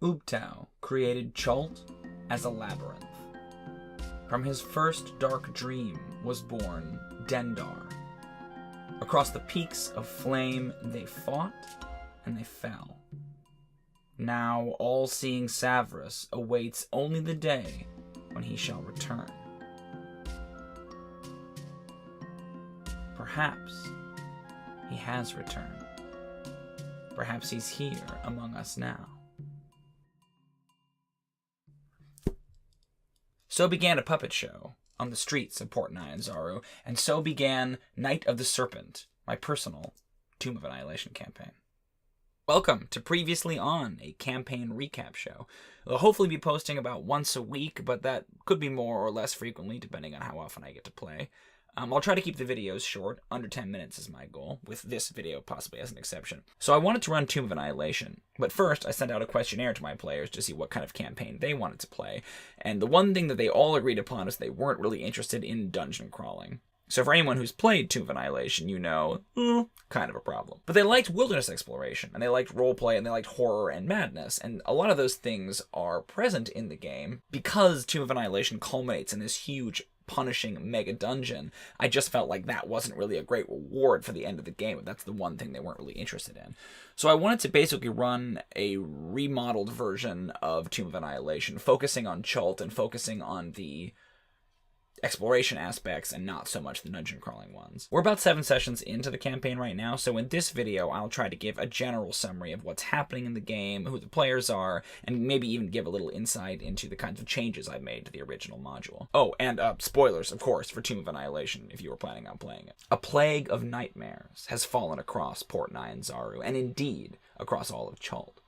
Ubtao created Chult as a labyrinth. From his first dark dream was born Dendar. Across the peaks of flame they fought, and they fell. Now all-seeing Savras awaits only the day when he shall return. Perhaps he has returned. Perhaps he's here among us now. So began a puppet show on the streets of Port Nyanzaru, and so began Night of the Serpent, my personal Tomb of Annihilation campaign. Welcome to Previously On, a campaign recap show. I'll hopefully be posting about once a week, but that could be more or less frequently depending on how often I get to play. I'll try to keep the videos short, under 10 minutes is my goal, with this video possibly as an exception. So I wanted to run Tomb of Annihilation, but first I sent out a questionnaire to my players to see what kind of campaign they wanted to play, and the one thing that they all agreed upon is they weren't really interested in dungeon crawling. So for anyone who's played Tomb of Annihilation, you know, kind of a problem. But they liked wilderness exploration, and they liked roleplay, and they liked horror and madness, and a lot of those things are present in the game because Tomb of Annihilation culminates in this huge punishing mega dungeon. I just felt like that wasn't really a great reward for the end of the game. That's the one thing they weren't really interested in. So I wanted to basically run a remodeled version of Tomb of Annihilation, focusing on Chult and focusing on the exploration aspects and not so much the dungeon crawling ones. We're about 7 sessions into the campaign right now, so in this video I'll try to give a general summary of what's happening in the game, who the players are, and maybe even give a little insight into the kinds of changes I've made to the original module. Oh, and spoilers, of course, for Tomb of Annihilation if you were planning on playing it. A plague of nightmares has fallen across Port Nyanzaru, and indeed across all of Chult.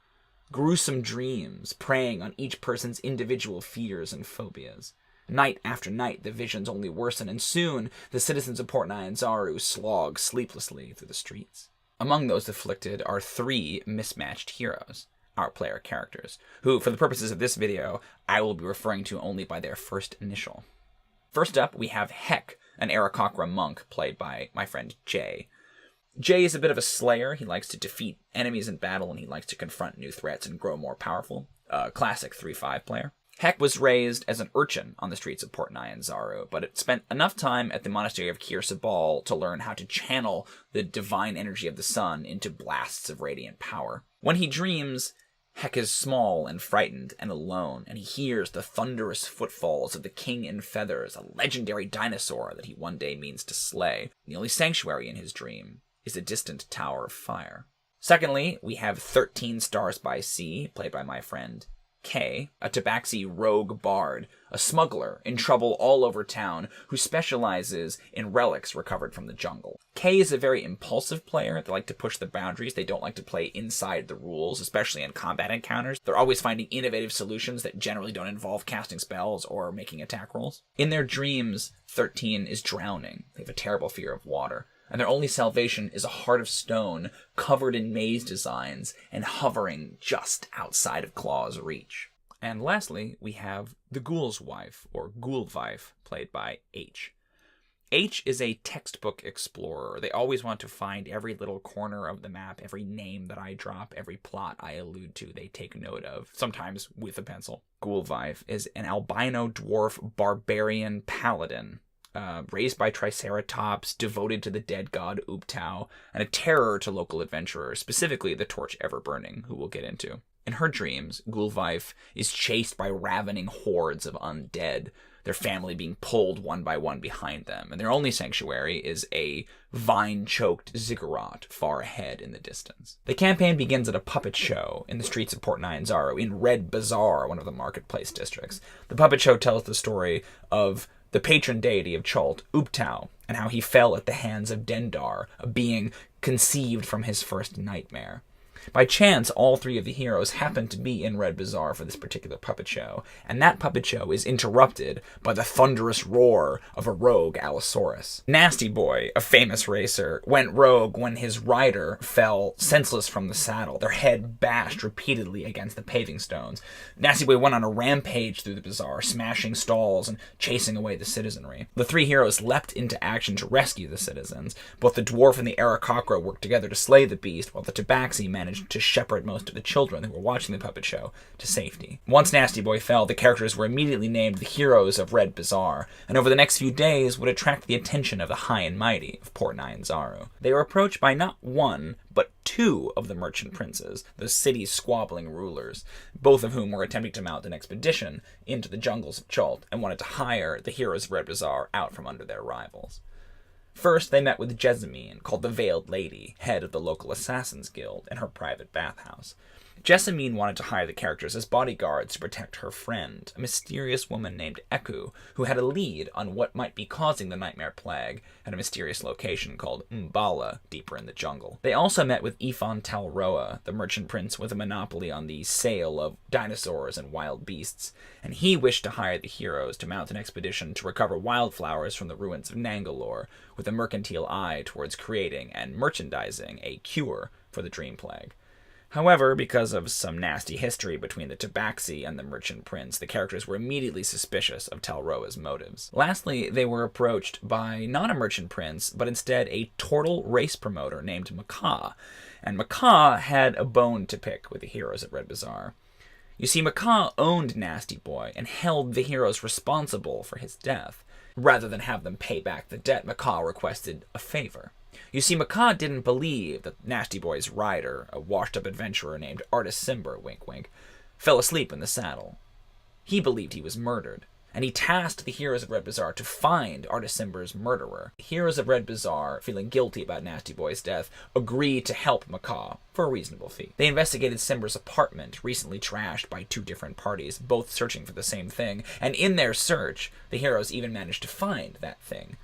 Gruesome dreams preying on each person's individual fears and phobias. Night after night, the visions only worsen, and soon the citizens of Port Nyanzaru slog sleeplessly through the streets. Among those afflicted are 3 mismatched heroes, our player characters, who, for the purposes of this video, I will be referring to only by their first initial. First up, we have Heck, an aarakokra monk played by my friend Jay. Jay is a bit of a slayer. He likes to defeat enemies in battle, and he likes to confront new threats and grow more powerful. Classic 3-5 player. Heck was raised as an urchin on the streets of Port Nyanzaru, but it spent enough time at the monastery of Kir Sabal to learn how to channel the divine energy of the sun into blasts of radiant power. When he dreams, Heck is small and frightened and alone, and he hears the thunderous footfalls of the King in Feathers, a legendary dinosaur that he one day means to slay. The only sanctuary in his dream is a distant tower of fire. Secondly, we have 13 Stars by Sea, played by my friend K, a tabaxi rogue bard, a smuggler in trouble all over town who specializes in relics recovered from the jungle. K is a very impulsive player. They like to push the boundaries. They don't like to play inside the rules, especially in combat encounters. They're always finding innovative solutions that generally don't involve casting spells or making attack rolls. In their dreams, 13 is drowning. They have a terrible fear of water, and their only salvation is a heart of stone covered in maze designs and hovering just outside of Claw's reach. And lastly, we have the Gûlwyf, or Gûlwyf, played by H. H is a textbook explorer. They always want to find every little corner of the map, every name that I drop, every plot I allude to, they take note of, sometimes with a pencil. Gûlwyf is an albino dwarf barbarian paladin, raised by Triceratops, devoted to the dead god Ubtao, and a terror to local adventurers, specifically the Torch Everburning, who we'll get into. In her dreams, Gûlwyf is chased by ravening hordes of undead, their family being pulled one by one behind them, and their only sanctuary is a vine-choked ziggurat far ahead in the distance. The campaign begins at a puppet show in the streets of Port Nyanzaru, in Red Bazaar, one of the marketplace districts. The puppet show tells the story of the patron deity of Chult, Ubtao, and how he fell at the hands of Dendar, a being conceived from his first nightmare. By chance, all 3 of the heroes happen to be in Red Bazaar for this particular puppet show, and that puppet show is interrupted by the thunderous roar of a rogue Allosaurus. Nasty Boy, a famous racer, went rogue when his rider fell senseless from the saddle, their head bashed repeatedly against the paving stones. Nasty Boy went on a rampage through the bazaar, smashing stalls and chasing away the citizenry. The 3 heroes leapt into action to rescue the citizens. Both the dwarf and the aarakokra worked together to slay the beast, while the tabaxi managed managed to shepherd most of the children who were watching the puppet show to safety. Once Nasty Boy fell, the characters were immediately named the heroes of Red Bazaar, and over the next few days would attract the attention of the high and mighty of Port Nyanzaru. They were approached by not one, but two of the merchant princes, the city's squabbling rulers, both of whom were attempting to mount an expedition into the jungles of Chult and wanted to hire the heroes of Red Bazaar out from under their rivals. First, they met with Jessamine, called the Veiled Lady, head of the local Assassins Guild, in her private bathhouse. Jessamine wanted to hire the characters as bodyguards to protect her friend, a mysterious woman named Eku, who had a lead on what might be causing the nightmare plague at a mysterious location called Mbala, deeper in the jungle. They also met with Ifan Talroa, the merchant prince with a monopoly on the sale of dinosaurs and wild beasts, and he wished to hire the heroes to mount an expedition to recover wildflowers from the ruins of Nangalore, with a mercantile eye towards creating and merchandising a cure for the dream plague. However, because of some nasty history between the tabaxi and the merchant prince, the characters were immediately suspicious of Talroa's motives. Lastly, they were approached by not a merchant prince, but instead a turtle race promoter named Macaw, and Macaw had a bone to pick with the heroes at Red Bazaar. You see, Macaw owned Nasty Boy and held the heroes responsible for his death. Rather than have them pay back the debt, Macaw requested a favor. You see, Macaw didn't believe that Nasty Boy's rider, a washed-up adventurer named Artis Cimber, wink wink, fell asleep in the saddle. He believed he was murdered, and he tasked the heroes of Red Bazaar to find Artis Cimber's murderer. The heroes of Red Bazaar, feeling guilty about Nasty Boy's death, agreed to help Macaw for a reasonable fee. They investigated Cimber's apartment, recently trashed by two different parties, both searching for the same thing, and in their search, the heroes even managed to find that thing.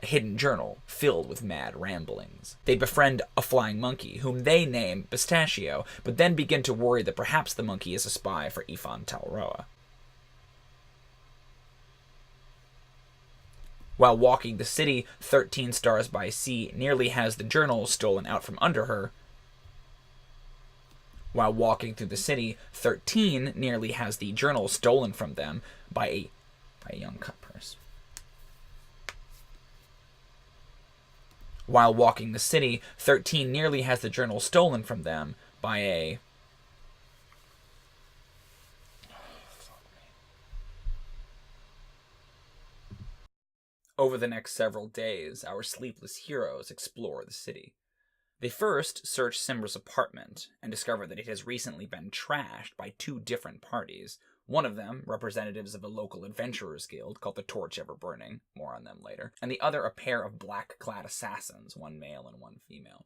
A hidden journal filled with mad ramblings. They befriend a flying monkey, whom they name Pistachio, but then begin to worry that perhaps the monkey is a spy for Ifan Talroa. While walking the city, 13 Stars by Sea nearly has the journal stolen out from under her. While walking through the city, 13 nearly has the journal stolen from them by a young cut purse. While walking the city, 13 nearly has the journal stolen from them by a... Over the next several days, our sleepless heroes explore the city. They first search Cimber's apartment and discover that it has recently been trashed by two different parties. One of them, representatives of a local adventurers guild called the Torch Ever Burning, more on them later, and the other a pair of black-clad assassins, one male and one female.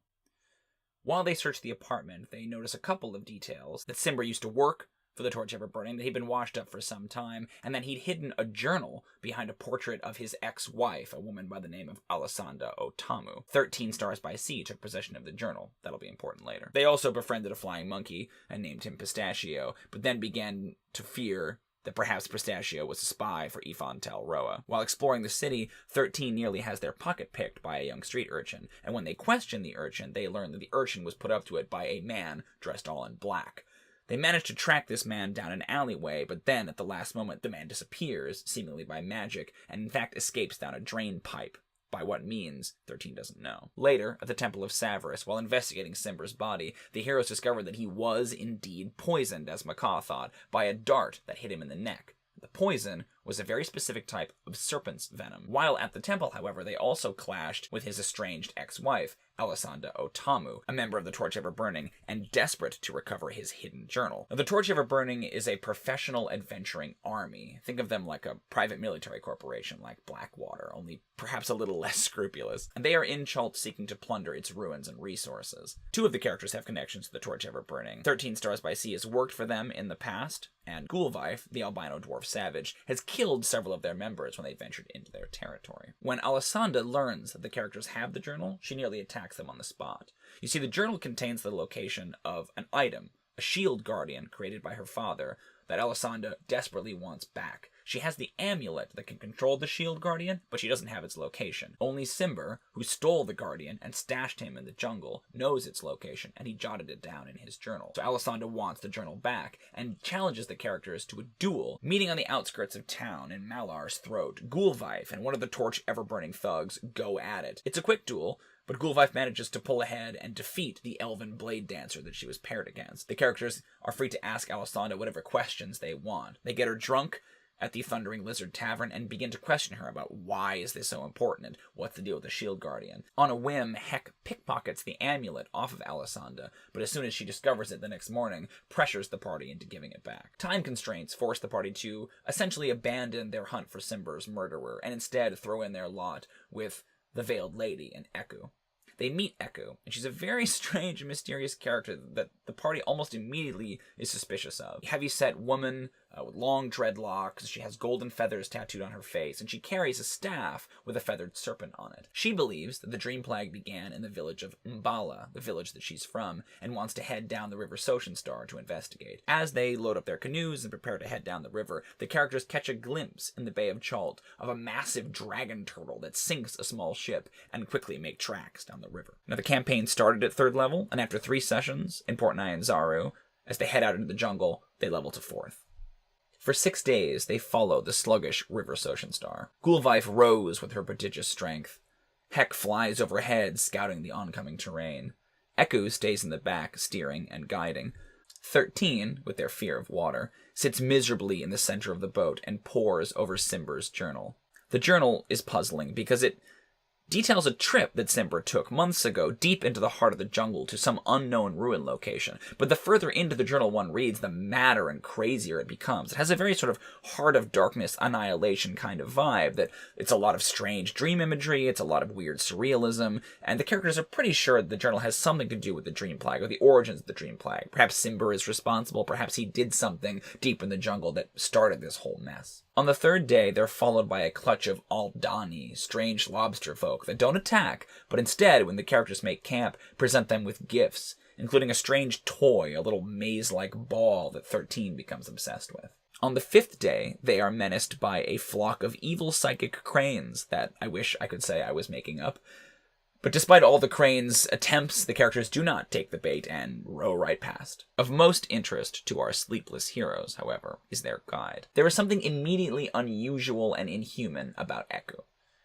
While they search the apartment, they notice a couple of details: that Cimber used to work for the Torch Ever Burning, that he'd been washed up for some time, and that he'd hidden a journal behind a portrait of his ex-wife, a woman by the name of Alessandra Otamu. 13 Stars by Sea took possession of the journal. That'll be important later. They also befriended a flying monkey and named him Pistachio, but then began to fear that perhaps Pistachio was a spy for Ifan Talroa. While exploring the city, 13 nearly has their pocket picked by a young street urchin, and when they question the urchin, they learn that the urchin was put up to it by a man dressed all in black. They manage to track this man down an alleyway, but then, at the last moment, the man disappears, seemingly by magic, and in fact escapes down a drain pipe. By what means, 13 doesn't know. Later, at the Temple of Savras, while investigating Cimber's body, the heroes discover that he was indeed poisoned, as Macaw thought, by a dart that hit him in the neck. The poison was a very specific type of serpent's venom. While at the temple, however, they also clashed with his estranged ex-wife, Alessandra Otamu, a member of the Torch Ever Burning, and desperate to recover his hidden journal. Now, the Torch Ever Burning is a professional adventuring army. Think of them like a private military corporation like Blackwater, only perhaps a little less scrupulous. And they are in Chult seeking to plunder its ruins and resources. Two of the characters have connections to the Torch Ever Burning. 13 Stars by Sea has worked for them in the past, and Gûlwyf, the albino dwarf savage, has killed several of their members when they ventured into their territory. When Alessandra learns that the characters have the journal, she nearly attacks them on the spot. You see, the journal contains the location of an item, a shield guardian created by her father, that Alessandra desperately wants back. She has the amulet that can control the shield guardian, but she doesn't have its location. Only Cimber, who stole the guardian and stashed him in the jungle, knows its location, and he jotted it down in his journal. So Alessandra wants the journal back, and challenges the characters to a duel, meeting on the outskirts of town in Malar's throat. Gûlwyf and one of the Torch Ever Burning thugs go at it. It's a quick duel, but Gûlwyf manages to pull ahead and defeat the elven blade dancer that she was paired against. The characters are free to ask Alessandra whatever questions they want. They get her drunk at the Thundering Lizard Tavern and begin to question her about why is this so important and what's the deal with the Shield Guardian. On a whim, Hek pickpockets the amulet off of Alessandra, but as soon as she discovers it the next morning, pressures the party into giving it back. Time constraints force the party to essentially abandon their hunt for Cimber's murderer and instead throw in their lot with the Veiled Lady and Eku. They meet Eku, and she's a very strange and mysterious character that the party almost immediately is suspicious of. Heavy-set woman with long dreadlocks, she has golden feathers tattooed on her face, and she carries a staff with a feathered serpent on it. She believes that the Dream Plague began in the village of Mbala, the village that she's from, and wants to head down the river Star to investigate. As they load up their canoes and prepare to head down the river, the characters catch a glimpse in the Bay of Chult of a massive dragon turtle that sinks a small ship and quickly make tracks down the river. Now, the campaign started at 3rd level, and after 3 sessions in Port Nyanzaru, as they head out into the jungle, they level to 4th. For 6 days, they follow the sluggish river Star. Gûlwyf rows with her prodigious strength. Hek flies overhead, scouting the oncoming terrain. Eku stays in the back, steering and guiding. 13, with their fear of water, sits miserably in the center of the boat and pores over Cimber's journal. The journal is puzzling because it details a trip that Cimber took months ago deep into the heart of the jungle to some unknown ruin location. But the further into the journal one reads, the madder and crazier it becomes. It has a very sort of Heart of Darkness, Annihilation kind of vibe, that it's a lot of strange dream imagery, it's a lot of weird surrealism, and the characters are pretty sure that the journal has something to do with the Dream Plague, or the origins of the Dream Plague. Perhaps Cimber is responsible, perhaps he did something deep in the jungle that started this whole mess. On the 3rd day, they're followed by a clutch of Aldani, strange lobster folk that don't attack, but instead, when the characters make camp, present them with gifts, including a strange toy, a little maze-like ball that 13 becomes obsessed with. On the 5th day, they are menaced by a flock of evil psychic cranes that I wish I could say I was making up. But despite all the crane's attempts, the characters do not take the bait and row right past. Of most interest to our sleepless heroes, however, is their guide. There is something immediately unusual and inhuman about Eku.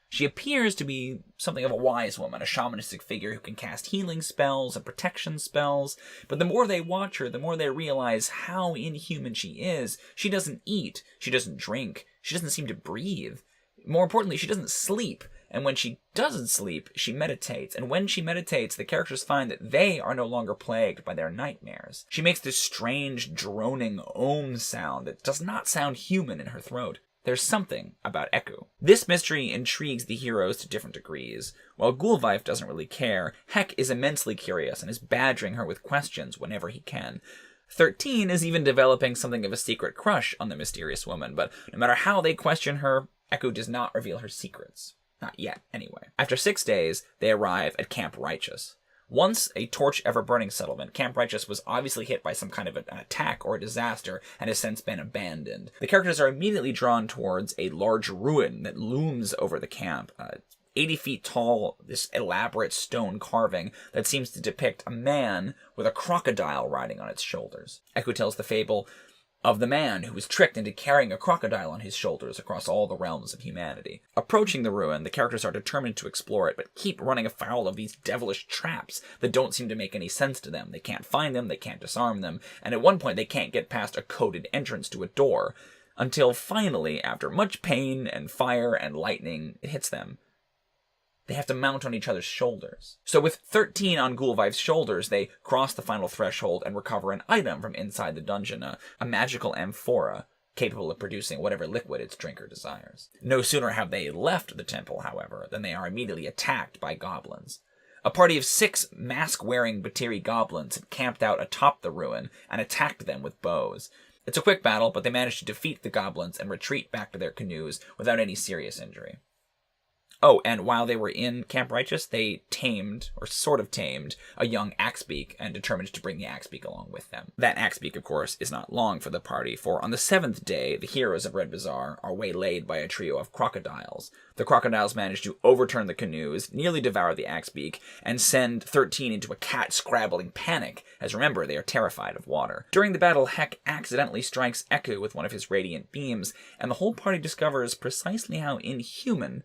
She appears to be something of a wise woman, a shamanistic figure who can cast healing spells and protection spells, but the more they watch her, the more they realize how inhuman she is. She doesn't eat, she doesn't drink, she doesn't seem to breathe. More importantly, she doesn't sleep. And when she doesn't sleep, she meditates. And when she meditates, the characters find that they are no longer plagued by their nightmares. She makes this strange, droning Om sound that does not sound human in her throat. There's something about Eku. This mystery intrigues the heroes to different degrees. While Gûlwyf doesn't really care, Hek is immensely curious and is badgering her with questions whenever he can. 13 is even developing something of a secret crush on the mysterious woman, but no matter how they question her, Eku does not reveal her secrets. Not yet, anyway. After 6 days, they arrive at Camp Righteous. Once a torch ever-burning settlement, Camp Righteous was obviously hit by some kind of an attack or a disaster and has since been abandoned. The characters are immediately drawn towards a large ruin that looms over the camp. 80 feet tall, this elaborate stone carving that seems to depict a man with a crocodile riding on its shoulders. Eku tells the fable of the man who was tricked into carrying a crocodile on his shoulders across all the realms of humanity. Approaching the ruin, the characters are determined to explore it, but keep running afoul of these devilish traps that don't seem to make any sense to them. They can't find them, they can't disarm them, and at one point they can't get past a coded entrance to a door, until finally, after much pain and fire and lightning, it hits them. They have to mount on each other's shoulders. So with 13 on Gûlwyf's shoulders, they cross the final threshold and recover an item from inside the dungeon, a magical amphora, capable of producing whatever liquid its drinker desires. No sooner have they left the temple, however, than they are immediately attacked by goblins. A party of 6 mask-wearing Batiri goblins had camped out atop the ruin and attacked them with bows. It's a quick battle, but they manage to defeat the goblins and retreat back to their canoes without any serious injury. Oh, and while they were in Camp Righteous, they tamed, or sort of tamed, a young Axebeak and determined to bring the Axebeak along with them. That Axebeak, of course, is not long for the party, for on the 7th day, the heroes of Red Bazaar are waylaid by a trio of crocodiles. The crocodiles manage to overturn the canoes, nearly devour the Axebeak, and send 13 into a cat-scrabbling panic, as remember, they are terrified of water. During the battle, Hek accidentally strikes Eku with one of his radiant beams, and the whole party discovers precisely how inhuman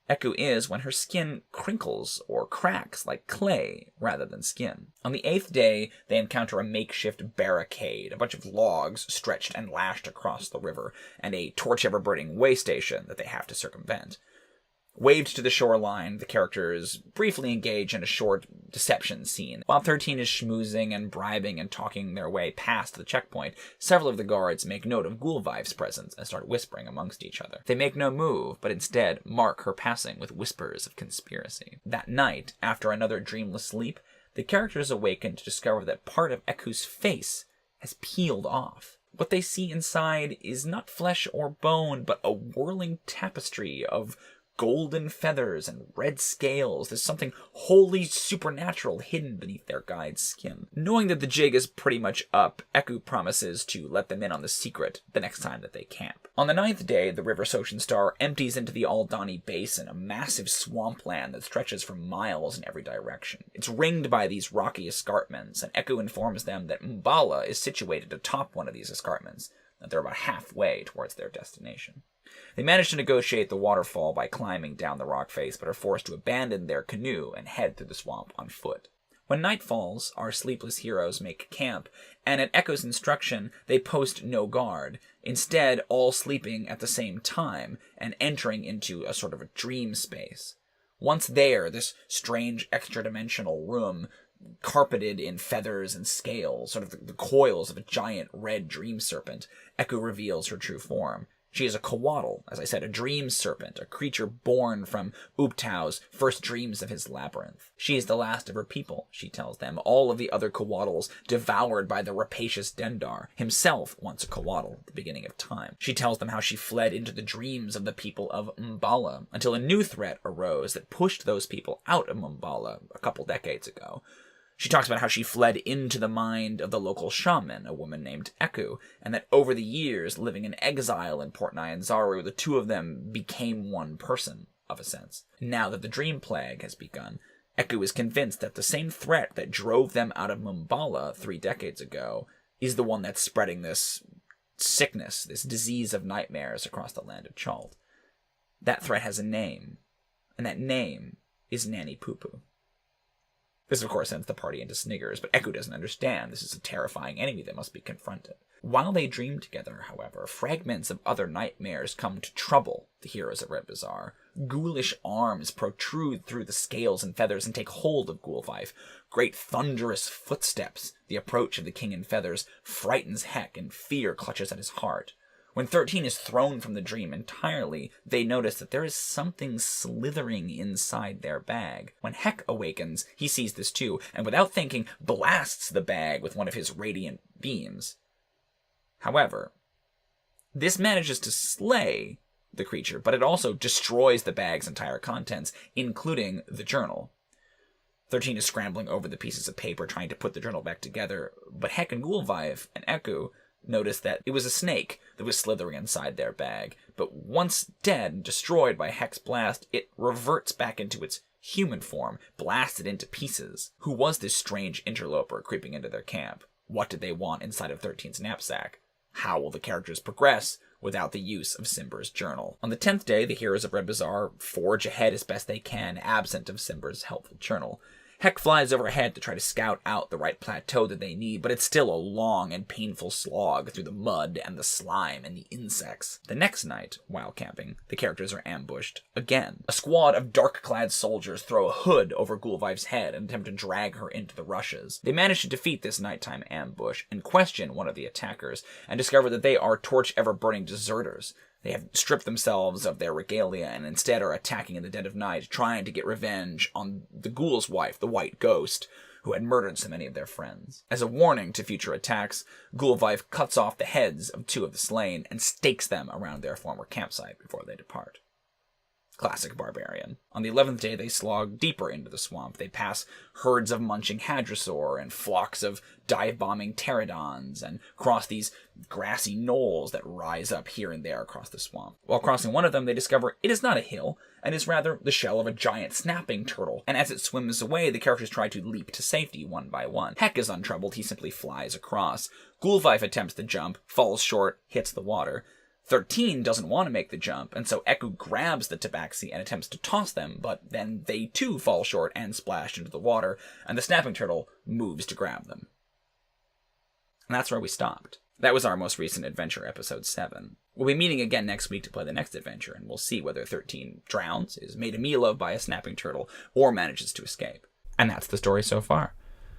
Eku is when her skin crinkles or cracks like clay rather than skin. On the 8th day, they encounter a makeshift barricade, a bunch of logs stretched and lashed across the river, and a torch-ever-burning way station that they have to circumvent. Waved to the shoreline, the characters briefly engage in a short deception scene. While 13 is schmoozing and bribing and talking their way past the checkpoint, several of the guards make note of Gûlwyf's presence and start whispering amongst each other. They make no move, but instead mark her passing with whispers of conspiracy. That night, after another dreamless sleep, the characters awaken to discover that part of Eku's face has peeled off. What they see inside is not flesh or bone, but a whirling tapestry of golden feathers and red scales. There's something wholly supernatural hidden beneath their guide's skin. Knowing that the jig is pretty much up, Eku promises to let them in on the secret the next time that they camp. On the 9th day, the River Soshan Star empties into the Aldani Basin, a massive swampland that stretches for miles in every direction. It's ringed by these rocky escarpments, and Eku informs them that Mbala is situated atop one of these escarpments, that they're about halfway towards their destination. They manage to negotiate the waterfall by climbing down the rock face, but are forced to abandon their canoe and head through the swamp on foot. When night falls, our sleepless heroes make camp, and at Eku's instruction, they post no guard, instead all sleeping at the same time and entering into a sort of a dream space. Once there, this strange extra-dimensional room, carpeted in feathers and scales, sort of the coils of a giant red dream serpent, Eku reveals her true form. She is a coatl, as I said, a dream serpent, a creature born from Ubtao's first dreams of his labyrinth. She is the last of her people, she tells them, all of the other coatls devoured by the rapacious Dendar, himself once a coatl at the beginning of time. She tells them how she fled into the dreams of the people of Mbala, until a new threat arose that pushed those people out of Mbala a couple decades ago. She talks about how she fled into the mind of the local shaman, a woman named Eku, and that over the years, living in exile in Port Nyanzaru, the two of them became one person, of a sense. Now that the dream plague has begun, Eku is convinced that the same threat that drove them out of Mbala 3 decades ago is the one that's spreading this sickness, this disease of nightmares across the land of Chult. That threat has a name, and that name is Nanny Poo-Poo. This, of course, sends the party into sniggers, but Eku doesn't understand. This is a terrifying enemy that must be confronted. While they dream together, however, fragments of other nightmares come to trouble the heroes of Red Bazaar. Ghoulish arms protrude through the scales and feathers and take hold of Gûlwyf. Great thunderous footsteps, the approach of the King in Feathers, frightens Hek, and fear clutches at his heart. When 13 is thrown from the dream entirely, they notice that there is something slithering inside their bag. When Hek awakens, he sees this too, and without thinking, blasts the bag with one of his radiant beams. However, this manages to slay the creature, but it also destroys the bag's entire contents, including the journal. 13 is scrambling over the pieces of paper, trying to put the journal back together, but Hek and Gûlwyf and Eku noticed that it was a snake that was slithering inside their bag, but once dead and destroyed by Hek's blast, it reverts back into its human form, blasted into pieces. Who was this strange interloper creeping into their camp? What did they want inside of 13's knapsack? How will the characters progress without the use of Simber's journal? On the 10th day, the heroes of Red Bazaar forge ahead as best they can, absent of Simber's helpful journal. Hek flies overhead to try to scout out the right plateau that they need, but it's still a long and painful slog through the mud and the slime and the insects. The next night, while camping, the characters are ambushed again. A squad of dark-clad soldiers throw a hood over Gûlwyf's head and attempt to drag her into the rushes. They manage to defeat this nighttime ambush and question one of the attackers, and discover that they are torch-ever-burning deserters. They have stripped themselves of their regalia and instead are attacking in the dead of night, trying to get revenge on the ghoul's wife, the White Ghost, who had murdered so many of their friends. As a warning to future attacks, Gûlwyf cuts off the heads of 2 of the slain and stakes them around their former campsite before they depart. Classic barbarian. On the 11th day, they slog deeper into the swamp. They pass herds of munching hadrosaur and flocks of dive-bombing pterodons and cross these grassy knolls that rise up here and there across the swamp. While crossing one of them, they discover it is not a hill, and is rather the shell of a giant snapping turtle. And as it swims away, the characters try to leap to safety one by one. Hek is untroubled. He simply flies across. Gûlwyf attempts to jump, falls short, hits the water. 13 doesn't want to make the jump, and so Eku grabs the tabaxi and attempts to toss them, but then they too fall short and splash into the water, and the snapping turtle moves to grab them. And that's where we stopped. That was our most recent adventure, episode 7. We'll be meeting again next week to play the next adventure, and we'll see whether 13 drowns, is made a meal of by a snapping turtle, or manages to escape. And that's the story so far.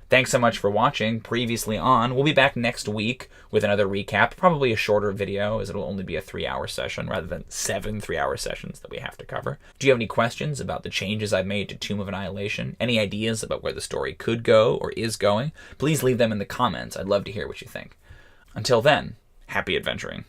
Thanks so much for watching. Previously on, we'll be back next week with another recap, probably a shorter video, as it'll only be a 3-hour session rather than 7 3-hour sessions that we have to cover. Do you have any questions about the changes I've made to Tomb of Annihilation? Any ideas about where the story could go or is going? Please leave them in the comments. I'd love to hear what you think. Until then, happy adventuring.